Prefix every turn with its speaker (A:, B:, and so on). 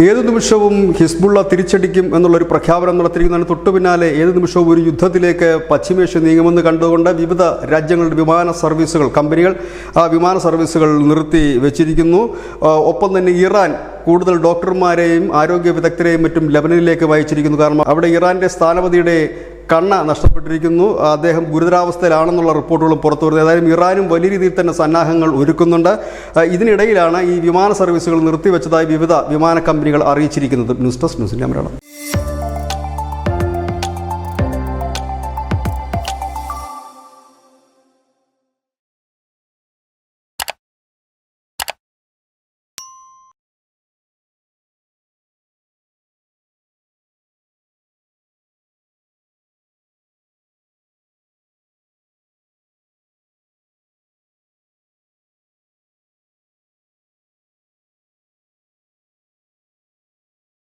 A: ഏത് നിമിഷവും ഹിസ്ബുള്ള തിരിച്ചടിക്കും എന്നുള്ളൊരു പ്രഖ്യാപനം നടത്തിയിരിക്കുന്നതിന് തൊട്ടു പിന്നാലെ ഏത് നിമിഷവും ഒരു യുദ്ധത്തിലേക്ക് പശ്ചിമേഷ്യ നീങ്ങുമെന്ന് കണ്ടുകൊണ്ട് വിവിധ രാജ്യങ്ങളുടെ വിമാന സർവീസുകൾ കമ്പനികൾ വിമാന സർവീസുകൾ നിർത്തി വെച്ചിരിക്കുന്നു. ഒപ്പം തന്നെ ഇറാൻ കൂടുതൽ ഡോക്ടർമാരെയും ആരോഗ്യ വിദഗ്ധരെയും മറ്റും ലെബനനിലേക്ക് അയച്ചിരിക്കുന്നു. കാരണം അവിടെ ഇറാൻ്റെ സ്ഥാനപതിയുടെ കണ്ണ് നഷ്ടപ്പെട്ടിരിക്കുന്നു. അദ്ദേഹം ഗുരുതരാവസ്ഥയിലാണെന്നുള്ള റിപ്പോർട്ടുകളും പുറത്തു വരുന്നത്. ഏതായാലും ഇറാനും വലിയ രീതിയിൽ തന്നെ സന്നാഹങ്ങൾ ഒരുക്കുന്നുണ്ട്. ഇതിനിടയിലാണ് ഈ വിമാന സർവീസുകൾ നിർത്തിവെച്ചതായി വിവിധ വിമാന കമ്പനികൾ അറിയിച്ചിരിക്കുന്നത്. News desk news India Malayalam.